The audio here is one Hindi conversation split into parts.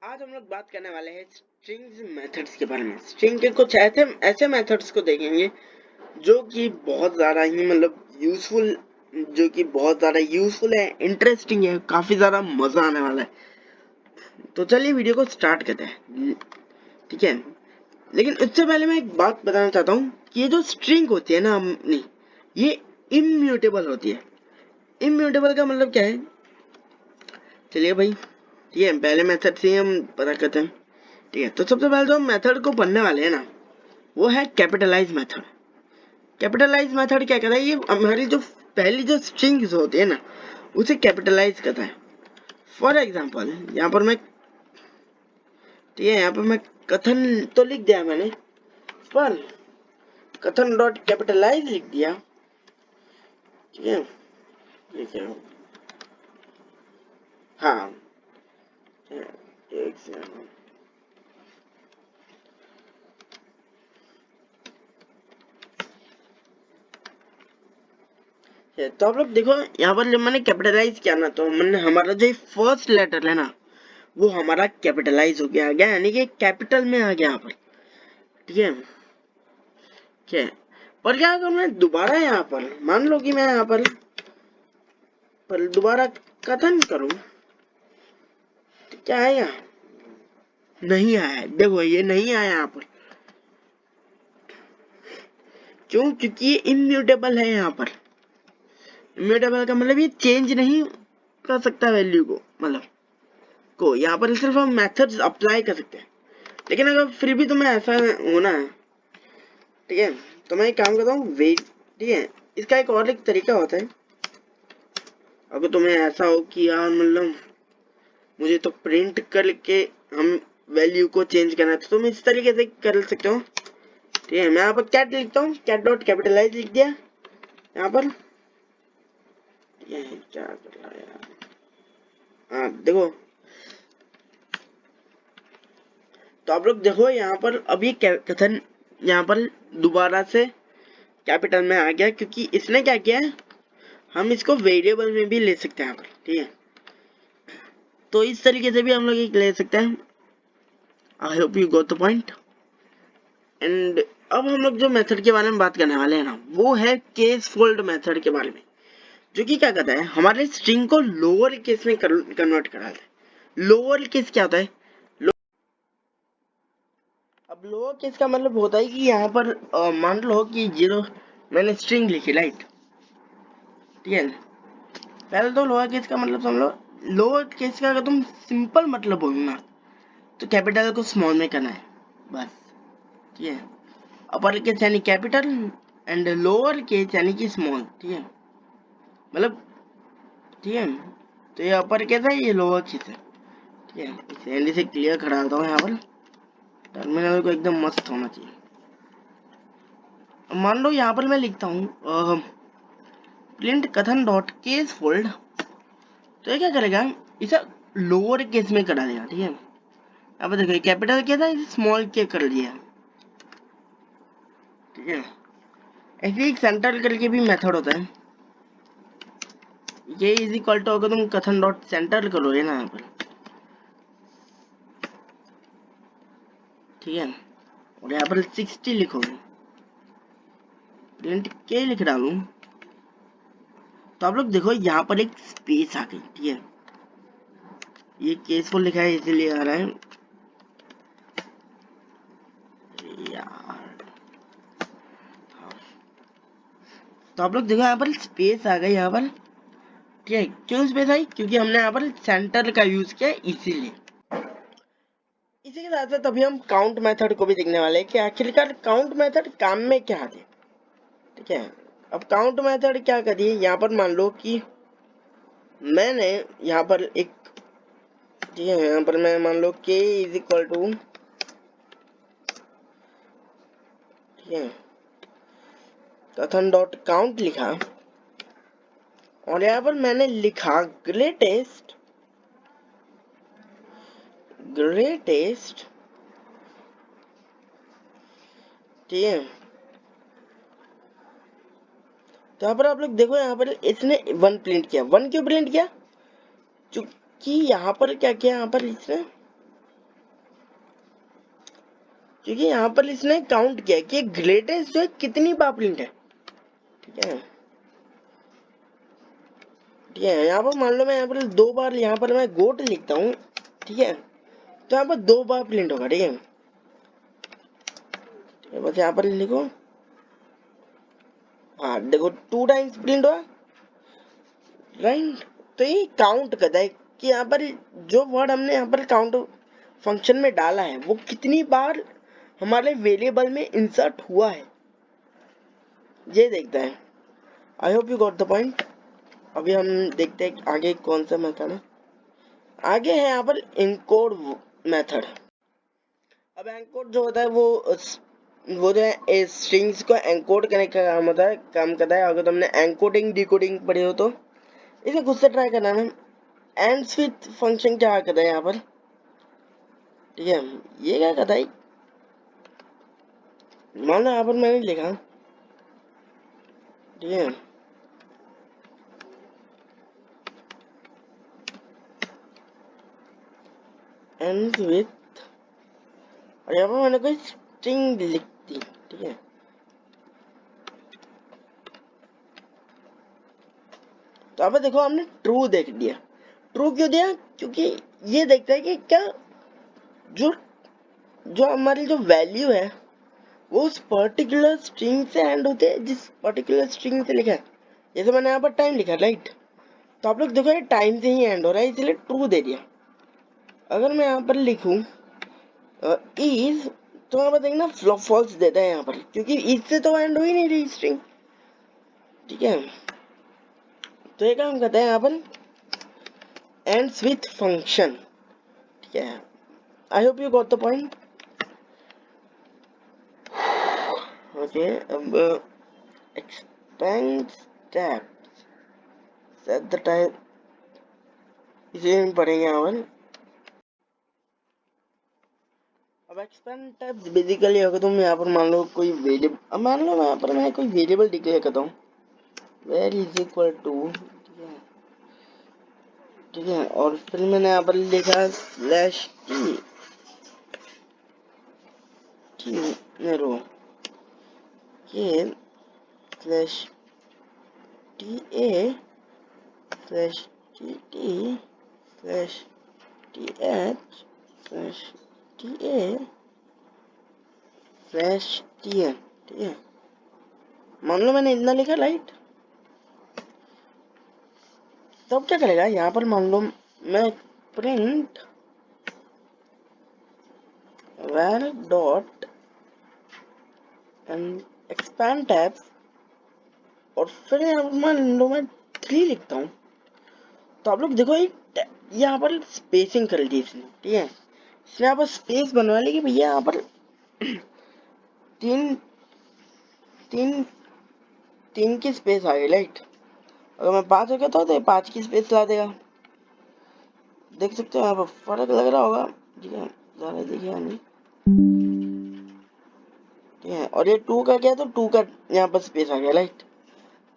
आज हम लोग बात करने वाले हैं स्ट्रिंग्स मेथड्स के बारे में। स्ट्रिंग के कुछ ऐसे ऐसे मेथड्स को देखेंगे जो कि बहुत ज़्यादा ही यूजफुल है, इंटरेस्टिंग है, काफ़ी ज़्यादा मज़ा आने वाला है। तो चलिए वीडियो को स्टार्ट करते हैं, ठीक है। लेकिन उससे पहले मैं एक बात बताना चाहता हूँ कि ये जो स्ट्रिंग होती है ना, नहीं, ये इम्यूटेबल होती है। इम्यूटेबल का मतलब क्या है? चलिए भाई, ठीक है, पहले मेथड से हम पता करते हैं। ठीक है, तो सबसे पहले जो हम मेथड को पढ़ने वाले हैं ना, वो है कैपिटलाइज मेथड। कैपिटलाइज मेथड क्या कहता है? ये हमारी जो पहली जो स्ट्रिंग्स होती है ना, उसे कैपिटलाइज करता है। फॉर एग्जाम्पल यहाँ पर मैं, ठीक है, यहाँ पर मैं कथन तो लिख दिया मैंने, पर कथन डॉट कैपिटलाइज लिख दिया, ठीक है, ठीक है, हाँ, एक सेकंड। तो आप लोग देखो, यहाँ पर जब मैंने कैपिटलाइज किया ना, तो मैंने हमारा जो फर्स्ट लेटर है ना, वो हमारा कैपिटलाइज हो गया, आ गया, यानी कि कैपिटल में आ गया यहाँ पर, ठीक है। क्या है? पर क्या अगर मैं दोबारा यहाँ पर मान लो कि मैं यहाँ पर दोबारा कथन करूं, तो क्या आएगा? नहीं आया। देखो ये नहीं आया यहाँ पर, क्यों? क्योंकि ये इम्यूटेबल है। यहाँ पर इम्यूटेबल का मतलब ये चेंज नहीं कर सकता वैल्यू को, को यहाँ पर सिर्फ हम मेथड्स अप्लाई कर सकते हैं। लेकिन अगर फिर भी तुम्हें ऐसा होना है, ठीक है, तो मैं एक काम करता हूँ, वेट, ठीक है, इसका एक तरीका होता है। अगर तुम्हें ऐसा हो कि यार मुझे तो प्रिंट करके हम वैल्यू को चेंज करना है, तो तुम इस तरीके से कर सकते हो, ठीक है। मैं यहाँ पर कैट लिखता हूँ, कैट डॉट कैपिटलाइज लिख दिया यहाँ पर, ये क्या कर रहा है यार? हाँ देखो, तो आप लोग देखो यहाँ पर अभी कथन यहाँ पर दोबारा से कैपिटल में आ गया, क्योंकि इसने क्या किया है, हम इसको वेरिएबल में भी ले सकते हैं यहाँ पर, ठीक है। तो इस तरीके से भी हम लोग एक ले सकते हैं। आई hope you got the point. And अब हम लोग जो मेथड के बारे में बात करने वाले हैं ना, वो है केस फोल्ड मेथड के बारे में, जो कि क्या कहता है, हमारे स्ट्रिंग को लोअर केस में कन्वर्ट करा देता है। लोअर केस क्या होता है? अब लोअर केस का मतलब होता है कि यहाँ पर मान लो कि जीरो, मैंने स्ट्रिंग लिखी, राइट, ठीक है। पहले तो लोअर केस का मतलब समझ लो। लोअर केस का अगर तुम सिंपल मतलब बोलना, तो कैपिटल को स्मॉल में करना है, बस, ठीक है। अपर केस यानी कैपिटल, एंड लोअर केस यानी कि स्मॉल, ठीक है, मतलब, ठीक है। तो ये अपर केस है, ये लोअर केस है, ठीक है। इसे एंड से क्लियर करा देता हूँ यहाँ पर, टर्मिनल को एकदम मस्त होना चाहिए। मान लो यहाँ पर मैं लिखता हूँ प्रिंट कथन डॉट केस फोल्ड, तो ये क्या करेगा, इसे लोअर केस में करा देगा, ठीक है। अब देखो कैपिटल केस था, इसे स्मॉल के कर दिया, ठीक है। ऐसे एक सेंटर करके भी मेथड होता है, ये इज इक्वल टू, अगर तुम कथन डॉट सेंटर करोगे ना यहाँ पर, ठीक है, और यहाँ पर 60 लिखोगे, प्रिंट के लिख डालूं, तो आप लोग देखो यहाँ पर एक स्पेस आ गई, ठीक है। ये केस फोल्ड लिखा है इसीलिए आ रहा है यार। तो आप लोग देखो यहाँ पर स्पेस आ गई यहाँ पर, ठीक है। क्यों स्पेस आई? क्योंकि हमने यहाँ पर सेंटर का यूज किया, इसीलिए। इसी के साथ साथ अभी हम काउंट मेथड को भी देखने वाले हैं कि आखिरकार काउंट मेथड काम में क्या आती है, ठीक है। अब काउंट मेथड क्या करिए, यहाँ पर मान लो कि मैंने यहाँ पर एक, ठीक है, यहाँ पर मैं मान लो k इज इक्वल टू, ठीक है, कथन डॉट काउंट लिखा, और यहाँ पर मैंने लिखा ग्रेटेस्ट, ग्रेटेस्ट, ठीक है। तो यहाँ पर आप लोग देखो, यहाँ पर इसने 1 प्रिंट किया। 1 क्यों प्रिंट किया? क्योंकि यहाँ पर क्या किया, यहाँ पर इसने क्योंकि यहाँ पर इसने काउंट किया कि ग्रेटेस्ट जो है कितनी बार प्रिंट है। ठीक है, ठीक है, यहाँ पर मान लो मैं यहाँ पर 2 बार यहाँ पर मैं गोट लिखता हूँ। ठीक है, तो यहाँ पर 2 बार प्रिंट होगा। ठीक है, बस यहाँ पर लिखो। हाँ देखो 2 टाइम्स प्रिंट हुआ, राइट। तो ये काउंट करता है कि यहाँ पर जो वर्ड हमने यहाँ पर काउंट फंक्शन में डाला है वो कितनी बार हमारे वेरिएबल में इंसर्ट हुआ है, ये देखता है। I hope you got the point. अभी हम देखते हैं आगे कौन सा मेथड है। आगे है यहाँ पर एनकोड मेथड। अब एनकोड जो होता है वो जो है स्ट्रिंग्स को एनकोड करने का काम करता है। अगर तुमने एनकोडिंग डिकोडिंग पढ़ी हो तो इसे खुद से ट्राई करना ना। एंड्स विथ फंक्शन क्या करता है यहाँ पर। ठीक है, ये क्या करता है, मान लो यहाँ पर मैंने लिखा। ठीक है, एंड्स विथ, और यहाँ पर मैंने कोई स्ट्रिंग लिख दी। ठीक है, तो अब देखो हमने ट्रू देख दिया। ट्रू क्यों दिया, क्योंकि ये देखता है कि क्या जो जो हमारी जो वैल्यू है वो उस पर्टिकुलर स्ट्रिंग से एंड होते हैं जिस पर्टिकुलर स्ट्रिंग से लिखा है। जैसे मैंने यहाँ पर टाइम लिखा, राइट, तो आप लोग देखो ये टाइम से ही एंड हो रहा है, इसलिए ट्रू दे दिया। अगर मैं यहाँ पर लिखूं इज, तो यहाँ पर देखना फॉल्स देता है यहाँ पर, क्योंकि इज से तो एंड हो ही नहीं रही स्ट्रिंग। ठीक है, तो ये काम करता है यहाँ पर एंड्स विथ फंक्शन। ठीक है, I hope you got the point. Okay, अब expand steps set the time, इसे हम पढ़ेंगे यहाँ पर। अब एक्सपेंड टाइप्स बेसिकली अगर तुम यहाँ पर मान लो कोई वेरिएबल, अब मान लो यहाँ पर मैं कोई वेरिएबल डिक्लेयर करता हूँ वेर इज इक्वल टू। ठीक है, ठीक है, और फिर मैंने यहाँ पर लिखा स्लैश टी, रो ये slash T A slash T T slash T H slash T A slash T N. ठीक है, मान लो मैंने इतना लिखा, राइट। तो अब क्या करेगा यहाँ पर, मान लो मैं print var dot and expand tab, और फिर यहाँ पर मान लो मैं 3 लिखता हूँ। तो आप लोग देखो यहाँ पर स्पेसिंग कर ली इसने। ठीक है, इसने यहाँ पर स्पेस बनवा ली कि भैया यहाँ पर तीन तीन तीन की स्पेस आ गई, राइट। अगर मैं 5 हो गया तो ये 5 की स्पेस ला देगा। देख सकते हो यहाँ पर फर्क लग रहा होगा। ठीक है, ज़्यादा देखिए नहीं। ठीक है, और ये 2 का क्या, तो 2 का यहाँ पर स्पेस आ गया, राइट।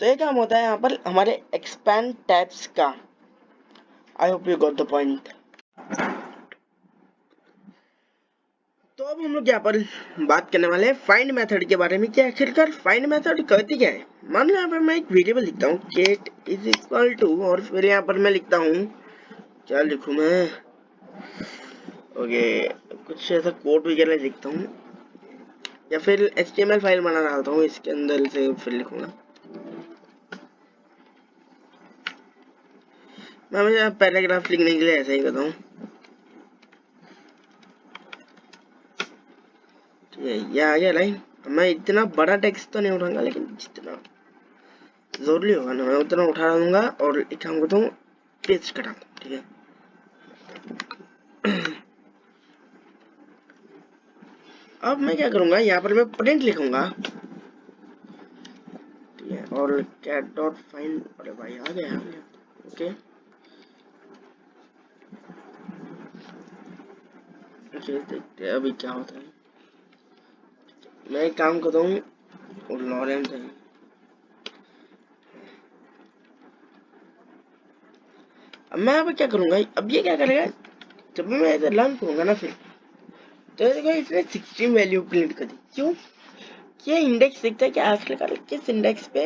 तो ये काम होता है यहाँ पर हमारे एक्सपैंड टैब्स का। आई hope you got the point. तो अब हम लोग यहाँ पर बात करने वाले हैं फाइंड मेथड के बारे में कि आखिरकार फाइंड मेथड करती क्या है। मान लो यहाँ पर मैं एक वेरिएबल लिखता हूँ गेट इज इक्वल टू, और फिर यहाँ पर मैं लिखता हूँ, क्या लिखूँ मैं, ओके कुछ ऐसा कोड वगैरह लिखता हूँ, या फिर HTML फाइल बना डालता हूँ इसके अंदर से, फिर लिखूंगा। मैं मुझे पैराग्राफ लिखने के लिए ऐसा ही करता हूँ। ये आ गया लाइन। मैं इतना बड़ा टेक्स्ट तो नहीं उठाऊंगा, लेकिन जितना जरूरी होगा ना मैं उतना उठा दूंगा, और एक काम करता हूँ पेस्ट करा। ठीक है, अब मैं क्या करूंगा, यहाँ पर मैं प्रिंट लिखूंगा। ठीक है, और कैट डॉट फाइंड, अरे भाई आ गया। ओके ओके, देखते हैं अभी क्या होता है। मैं एक काम करता हूँ, और लॉरेंस है। अब मैं अब क्या करूंगा, अब ये क्या करेगा, जब भी मैं इसे रन करूंगा ना, फिर तो देखो इसने 16 वैल्यू प्रिंट कर दी। क्यों? ये इंडेक्स दिखता है कि आखिरकार किस इंडेक्स पे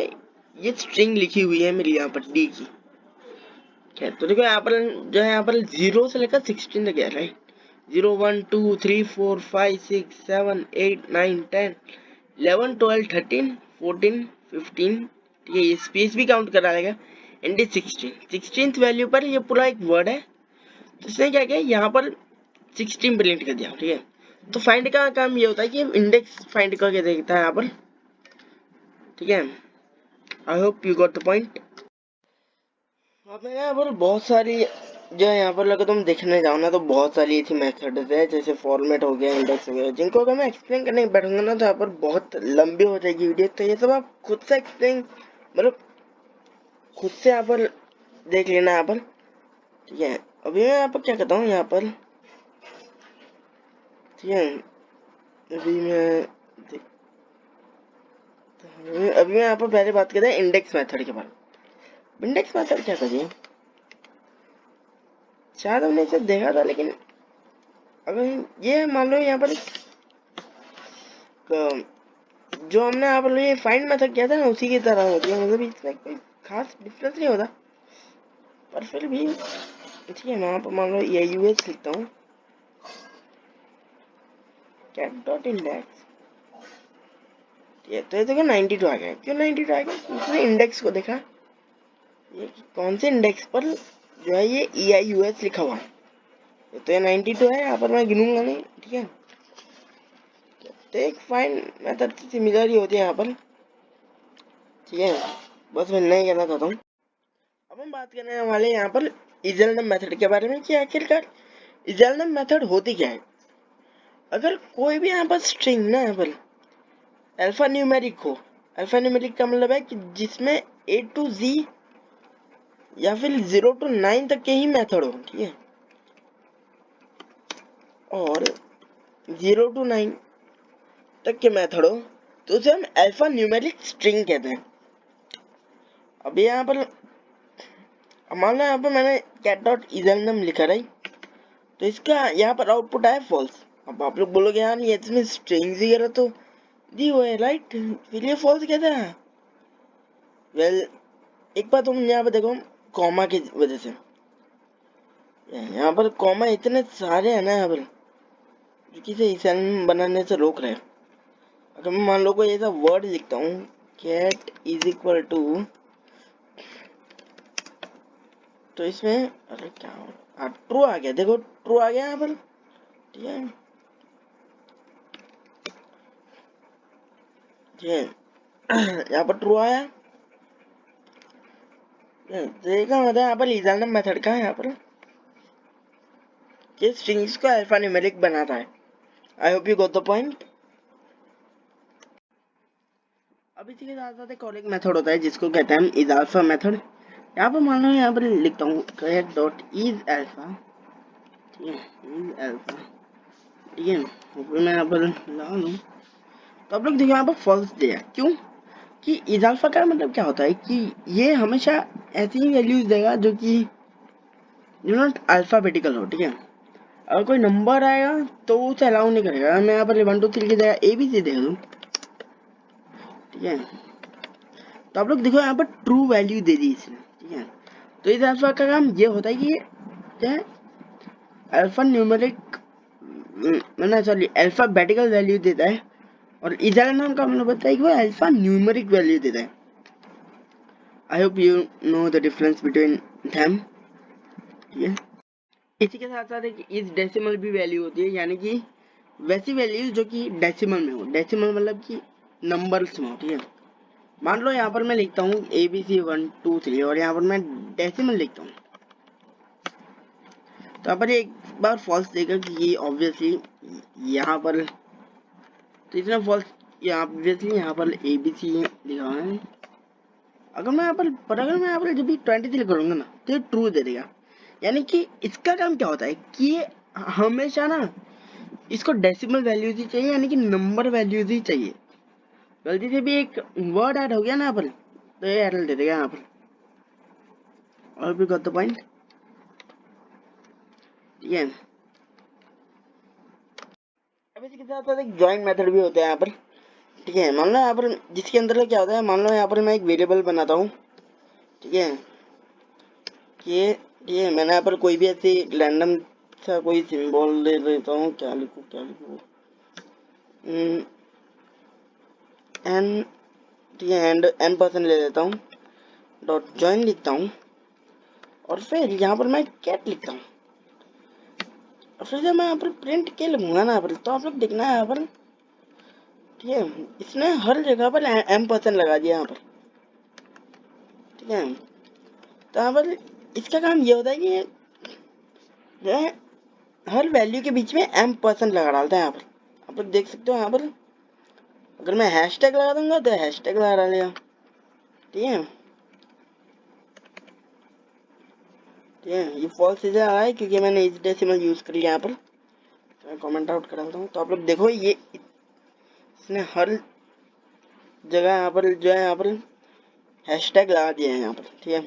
ये स्ट्रिंग लिखी हुई है मेरी यहाँ पर डी की। क्या तो देखो यहाँ पर जो है यहाँ पर 0 से लेकर 16 तक है, राइट। 0 1 2 3 4 5 6 7 8 9 10 11 12 13 14 15, ठीक है, ये स्पेस भी काउंट करा लेगा। एंड 16th वैल्यू पर ये पूरा एक वर्ड है, तो इसने क्या किया यहाँ पर 16 प्रिंट कर दिया, ठीक है। तो फाइंड का काम ये होता है कि इंडेक्स फाइंड करके देखता है यहाँ पर, ठीक है। I hope you got the point. अब मैं यहाँ पर बहुत सारी जो है यहाँ पर अगर तुम देखने जाओ ना तो बहुत सारी ऐसी मेथड्स है, जैसे फॉर्मेट हो गया, इंडेक्स हो गया, जिनको अगर मैं एक्सप्लेन करने बैठूंगा ना तो यहाँ पर बहुत लंबी हो जाएगी वीडियो। तो ये सब आप खुद से एक्सप्लेन मतलब खुद से यहाँ पर देख लेना यहाँ पर, ठीक है। अभी मैं यहाँ पर क्या करता हूँ यहाँ पर, ठीक है। अभी मैं अभी मैं यहाँ पर पहले बात करते हैं इंडेक्स मेथड के बारे में। इंडेक्स मेथड क्या करिए, शायद हमने इसे देखा था, लेकिन अगर ये मान लो यहाँ पर जो हमने यहाँ पर ये फाइंड मेथड किया था ना उसी की तरह होती है, मतलब इसमें कोई खास डिफरेंस नहीं होता, पर फिर भी ठीक है। मैं यहाँ पर मान लो ये यूएस लिखता हूँ, कैट डॉट इंडेक्स, तो ये देखो 92 आ गया। क्यों 92 आ गया? इसने इंडेक्स को देखा, ये कौन से इंडेक्स पर जो है ये EIUS लिखा हुआ है, तो ये 92 है, यहाँ पर मैं गिनूंगा नहीं, ठीक है। तो एक फाइंड मेथड से सिमिलर ही होती है यहाँ पर, ठीक है। बस मैं नहीं कहना चाहता हूँ। अब हम बात करने वाले यहाँ पर इजलनम मेथड के बारे में कि आखिरकार इजलनम मेथड होती क्या है। अगर कोई भी यहाँ पर स्ट्रिंग ना यहाँ पर अल्फा न्यूमेरिक हो, अल्फा न्यूमेरिक का मतलब है कि जिसमें A to Z या फिर 0 to 9 तक के ही मेथड हो, ठीक है, और 0 to 9 तक के मेथड हो तो उसे हम अल्फा न्यूमेरिक स्ट्रिंग कहते हैं। अब यहाँ पर मान लो यहाँ पर मैंने कैट डॉट इजलनम लिखा है, तो इसका यहाँ पर आउटपुट आया फॉल्स। अब आप लोग बोलोगे यार ये इसमें स्ट्रिंग्स वगैरह तो दी हुए है, राइट, फिर ये फॉल्स कहते हैं। वेल एक बात तुम यहाँ पर देखो, कॉमा की वजह से यहाँ पर कॉमा इतने सारे हैं ना यहाँ पर जो किसी इजलनम बनाने से रोक रहे हैं। अगर मैं मान लो कोई ऐसा वर्ड लिखता हूँ कैट इज इक्वल टू, तो इसमें अरे क्या हो ट्रू आ गया, देखो ट्रू आ गया यहाँ पर, ठीक है, ठीक है। यहाँ पर ट्रू आया, देखा मतलब यहाँ पर इजलनम मेथड का है यहाँ पर ये स्ट्रिंग्स को अल्फा न्यूमेरिक बनाता है। I hope you got the point. अब इसी के साथ साथ एक और एक मेथड होता है जिसको कहते हैं हम इज अल्फा मेथड। यहाँ पर मान लो यहाँ पर लिखता हूँ कैट डॉट इज अल्फा, ठीक है, इज अल्फा, ठीक है। मैं यहाँ पर ला लूँ तो आप लोग देखो यहाँ पर फॉल्स दिया। क्यों? कि इज अल्फा का मतलब क्या होता है कि ये हमेशा ऐसी ही वैल्यूज देगा जो कि नॉट अल्फाबेटिकल हो, ठीक है। अगर कोई नंबर आएगा तो उसे अलाउ नहीं करेगा। मैं यहाँ पर 1 2 3 की जगह ABC दे दूँ, ठीक है, तो आप लोग देखो यहाँ पर ट्रू वैल्यू दे दी इसने, ठीक है। तो इस अल्फा का काम ये होता है कि क्या है, अल्फा न्यूमेरिक मतलब सॉरी अल्फाबेटिकल वैल्यू देता है, और इजल नाम का मतलब होता है कि वो अल्फा न्यूमेरिक वैल्यू देता है। I hope you know the difference between them, ठीक है। इसी के साथ साथ एक इस डेसिमल भी वैल्यू होती है, यानी कि वैसी वैल्यूज जो कि डेसिमल में हो। डेसिमल मतलब कि नंबर्स में हो, ठीक है। मान लो यहाँ पर मैं लिखता हूँ ABC 1 2 3 और यहाँ पर मैं डेसिमल लिखता हूँ, तो यहाँ पर एक बार फॉल्स देगा कि ये ऑब्वियसली यहाँ पर, तो इसमें फॉल्स ऑब्वियसली यहाँ पर ABC लिखा हुआ है। अगर मैं यहाँ पर अगर मैं यहाँ पर जब भी 23 करूँगा ना तो ये ट्रू दे देगा। यानी कि इसका काम क्या होता है कि ये हमेशा ना इसको डेसिमल वैल्यूज ही चाहिए, यानी कि नंबर वैल्यूज ही चाहिए। गलती से भी एक वर्ड ऐड हो गया ना यहाँ पर तो ये एरर दे देगा यहाँ पर। और भी गॉट द पॉइंट, ठीक है। अब इसके साथ साथ एक ज्वाइन मेथड भी होता है यहाँ पर। ठीक है, मान लो यहाँ पर जिसके अंदर क्या होता है, मान लो यहाँ पर मैं एक वेरिएबल बनाता हूँ। ठीक है, ये ठीक है, मैंने यहाँ पर कोई भी ऐसी रैंडम सा कोई सिंबल ले लेता हूँ। क्या लिखूँ एन, ठीक है, एंड n% ले लेता हूँ, डॉट ज्वाइन लिखता हूँ, और फिर यहाँ पर मैं कैट लिखता हूँ, और फिर जब मैं यहाँ पर प्रिंट के लिखूंगा ना यहाँ पर, तो आप लोग देखना है यहाँ पर। ठीक है, इसने हर जगह पर m% लगा दिया यहाँ पर। ठीक है, तो यहाँ पर इसका काम ये होता है कि जो है हर वैल्यू के बीच में m% लगा डालता है यहाँ पर। आप लोग देख सकते हो यहाँ पर, अगर मैं हैशटैग लगा दूंगा तो हैशटैग लगा डालेगा। ठीक है, ठीक है, ये फॉल्स इधर आ रहा है क्योंकि मैंने इस डेसिमल यूज कर लिया यहाँ पर। तो मैं कमेंट आउट कर डालता हूँ, तो आप लोग देखो ये इसने हर जगह यहाँ पर जो है यहाँ पर हैशटैग लगा दिया है यहाँ पर। ठीक है,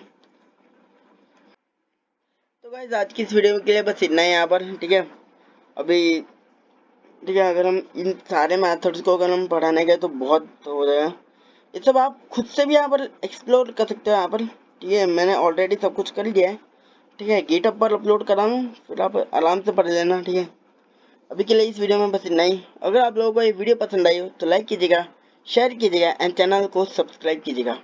तो गाइस आज की इस वीडियो के लिए बस इतना ही यहाँ पर। ठीक है, अभी ठीक है, अगर हम इन सारे मेथड्स को अगर हम पढ़ाने गए तो बहुत हो जाएगा। ये सब आप खुद से भी यहाँ पर एक्सप्लोर कर सकते हो यहाँ पर। ठीक है, मैंने ऑलरेडी सब कुछ कर लिया है। ठीक है, गिटहब पर अपलोड करा लूँ, फिर आप आराम से पढ़ लेना। ठीक है, अभी के लिए इस वीडियो में बस इतना ही। अगर आप लोगों को ये वीडियो पसंद आई हो तो लाइक कीजिएगा, शेयर कीजिएगा एंड चैनल को सब्सक्राइब कीजिएगा।